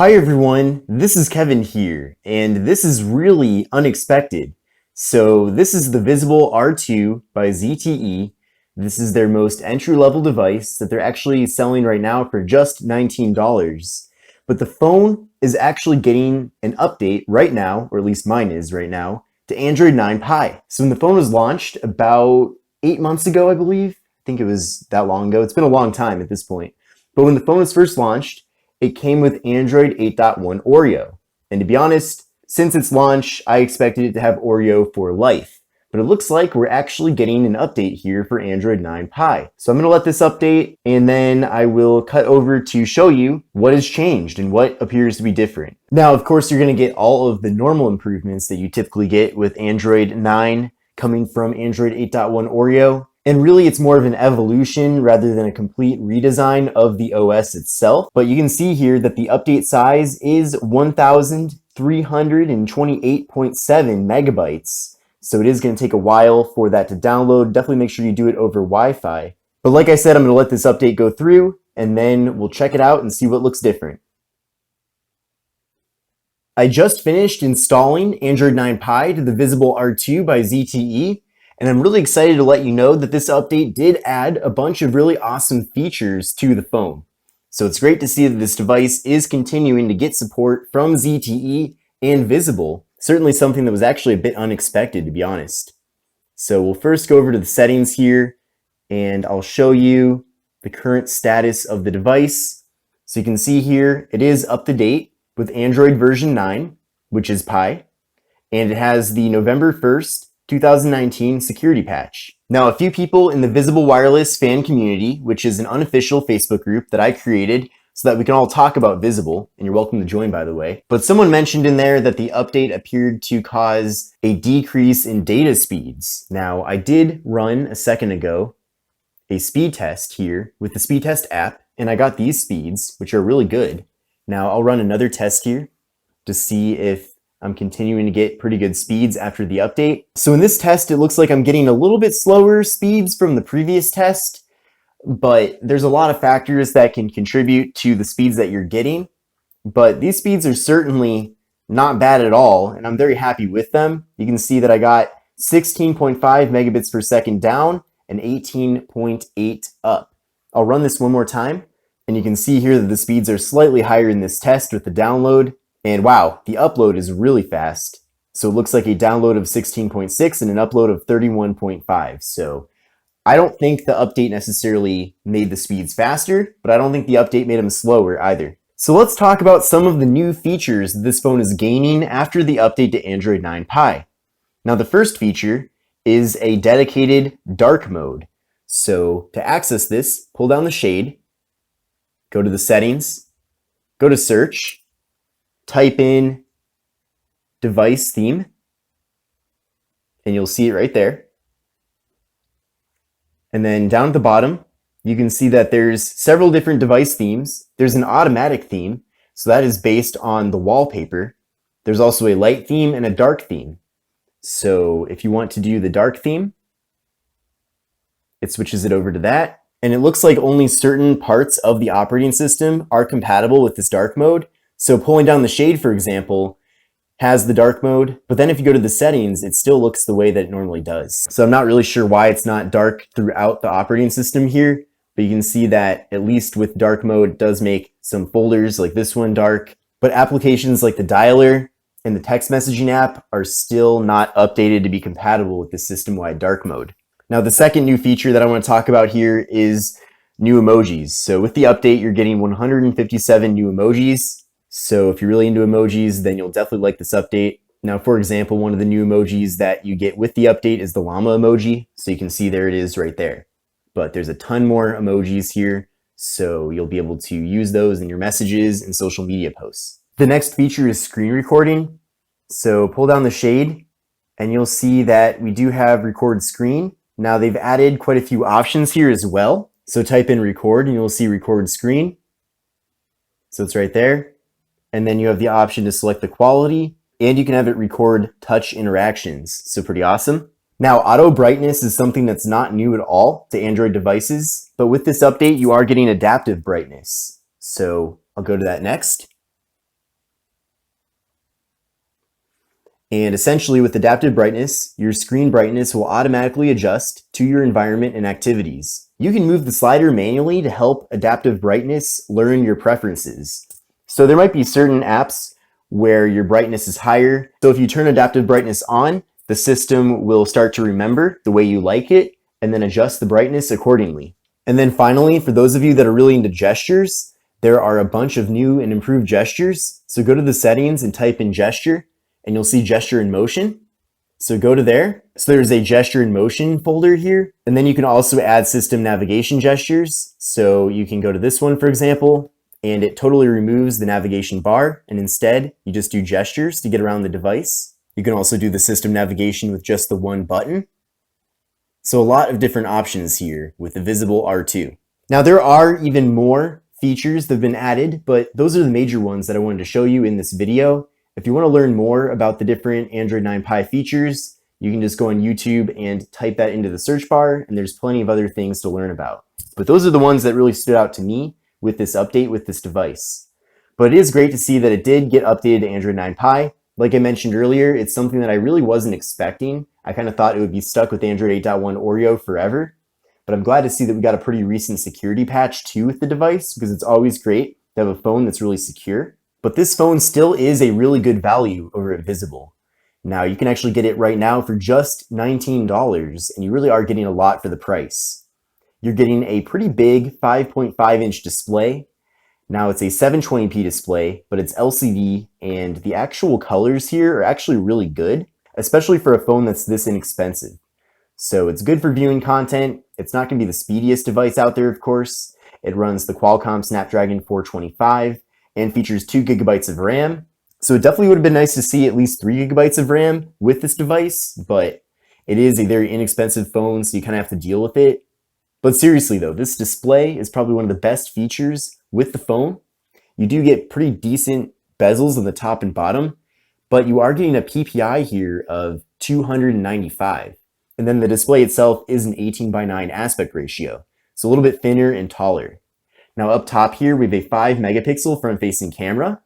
Hi everyone, this is Kevin here, and this is really unexpected. So this is the Visible R2 by ZTE. This is their most entry-level device that they're actually selling right now for just $19. But the phone is actually getting an update right now, or at least mine is right now, to Android 9 Pie. So when the phone was launched about 8 months ago, I believe, I think it was that long ago, it's been a long time at this point. But when the phone was first launched, it came with Android 8.1 Oreo. And to be honest, since its launch, I expected it to have Oreo for life. But it looks like we're actually getting an update here for Android 9 Pie. So I'm going to let this update, and then I will cut over to show you what has changed and what appears to be different. Now, of course, you're going to get all of the normal improvements that you typically get with Android 9 coming from Android 8.1 Oreo. And really, it's more of an evolution rather than a complete redesign of the OS itself. But you can see here that the update size is 1,328.7 megabytes. So it is going to take a while for that to download. Definitely make sure you do it over Wi-Fi. But like I said, I'm going to let this update go through, and then we'll check it out and see what looks different. I just finished installing Android 9 Pie to the Visible R2 by ZTE. And I'm really excited to let you know that this update did add a bunch of really awesome features to the phone. So it's great to see that this device is continuing to get support from ZTE and Visible. Certainly something that was actually a bit unexpected, to be honest. So we'll first go over to the settings here, and I'll show you the current status of the device. So you can see here, it is up to date with Android version 9, which is Pie, and it has the November 1st, 2019 security patch. Now, a few people in the Visible Wireless fan community, which is an unofficial Facebook group that I created so that we can all talk about Visible, and you're welcome to join, by the way. But someone mentioned in there that the update appeared to cause a decrease in data speeds. Now, I did run a second ago a speed test here with the speed test app, and I got these speeds, which are really good. Now, I'll run another test here to see if I'm continuing to get pretty good speeds after the update. So in this test, it looks like I'm getting a little bit slower speeds from the previous test, but there's a lot of factors that can contribute to the speeds that you're getting. But these speeds are certainly not bad at all, and I'm very happy with them. You can see that I got 16.5 megabits per second down and 18.8 up. I'll run this one more time, and you can see here that the speeds are slightly higher in this test with the download. And wow, the upload is really fast. So it looks like a download of 16.6 and an upload of 31.5. So I don't think the update necessarily made the speeds faster, but I don't think the update made them slower either. So let's talk about some of the new features this phone is gaining after the update to Android 9 Pie. Now, the first feature is a dedicated dark mode. So to access this, pull down the shade, go to the settings, go to search, type in device theme, and you'll see it right there. And then down at the bottom, you can see that there's several different device themes. There's an automatic theme, so that is based on the wallpaper. There's also a light theme and a dark theme. So if you want to do the dark theme, it switches it over to that. And it looks like only certain parts of the operating system are compatible with this dark mode. So pulling down the shade, for example, has the dark mode, but then if you go to the settings, it still looks the way that it normally does. So I'm not really sure why it's not dark throughout the operating system here, but you can see that at least with dark mode, it does make some folders like this one dark, but applications like the dialer and the text messaging app are still not updated to be compatible with the system-wide dark mode. Now, the second new feature that I want to talk about here is new emojis. So with the update, you're getting 157 new emojis. So if you're really into emojis, then you'll definitely like this update. Now, for example, one of the new emojis that you get with the update is the llama emoji. So you can see there it is right there. But there's a ton more emojis here, so you'll be able to use those in your messages and social media posts. The next feature is screen recording. So pull down the shade, and you'll see that we do have record screen. Now, they've added quite a few options here as well. So type in record, and you'll see record screen. So it's right there. And then you have the option to select the quality, and you can have it record touch interactions. So pretty awesome. Now, auto brightness is something that's not new at all to Android devices, but with this update, you are getting adaptive brightness. So I'll go to that next. And essentially with adaptive brightness, your screen brightness will automatically adjust to your environment and activities. You can move the slider manually to help adaptive brightness learn your preferences. So there might be certain apps where your brightness is higher. So if you turn adaptive brightness on, the system will start to remember the way you like it and then adjust the brightness accordingly. And then finally, for those of you that are really into gestures, there are a bunch of new and improved gestures. So go to the settings and type in gesture, and you'll see gesture in motion. So go to there. So there's a gesture in motion folder here. And then you can also add system navigation gestures. So you can go to this one, for example, and it totally removes the navigation bar. And instead, you just do gestures to get around the device. You can also do the system navigation with just the one button. So a lot of different options here with the Visible R2. Now there are even more features that have been added, but those are the major ones that I wanted to show you in this video. If you want to learn more about the different Android 9 Pie features, you can just go on YouTube and type that into the search bar, and there's plenty of other things to learn about. But those are the ones that really stood out to me with this update with this device. But it is great to see that it did get updated to Android 9 Pie. Like I mentioned earlier, it's something that I really wasn't expecting. I kind of thought it would be stuck with Android 8.1 Oreo forever. But I'm glad to see that we got a pretty recent security patch too with the device, because it's always great to have a phone that's really secure. But this phone still is a really good value over at Visible. Now you can actually get it right now for just $19, and you really are getting a lot for the price. You're getting a pretty big 5.5-inch display. Now it's a 720p display, but it's LCD, and the actual colors here are actually really good, especially for a phone that's this inexpensive. So it's good for viewing content. It's not going to be the speediest device out there, of course. It runs the Qualcomm Snapdragon 425 and features 2 GB of RAM. So it definitely would have been nice to see at least 3 GB of RAM with this device, but it is a very inexpensive phone, so you kind of have to deal with it. But seriously though, this display is probably one of the best features with the phone. You do get pretty decent bezels on the top and bottom, but you are getting a PPI here of 295. And then the display itself is an 18:9 aspect ratio, so a little bit thinner and taller. Now up top here, we have a 5 megapixel front-facing camera.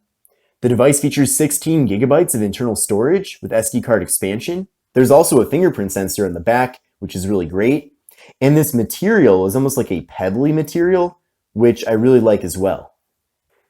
The device features 16 gigabytes of internal storage with SD card expansion. There's also a fingerprint sensor in the back, which is really great. And this material is almost like a pebbly material, which I really like as well.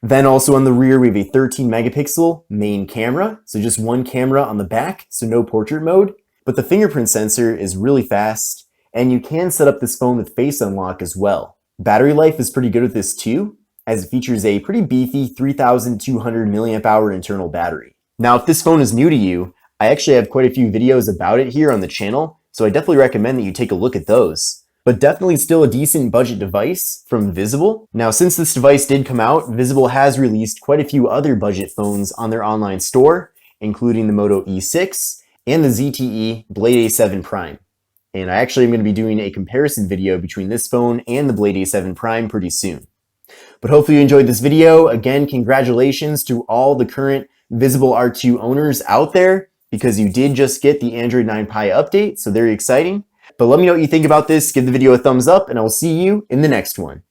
Then also on the rear, we have a 13 megapixel main camera. So just one camera on the back, so no portrait mode. But the fingerprint sensor is really fast, and you can set up this phone with face unlock as well. Battery life is pretty good with this too, as it features a pretty beefy 3,200 milliamp hour internal battery. Now, if this phone is new to you, I actually have quite a few videos about it here on the channel, so I definitely recommend that you take a look at those. But definitely still a decent budget device from Visible. Now, since this device did come out, Visible has released quite a few other budget phones on their online store, including the Moto E6 and the ZTE Blade A7 Prime. And I actually am going to be doing a comparison video between this phone and the Blade A7 Prime pretty soon. But hopefully you enjoyed this video. Again, congratulations to all the current Visible R2 owners out there, because you did just get the Android 9 Pie update, so very exciting. But let me know what you think about this. Give the video a thumbs up, and I will see you in the next one.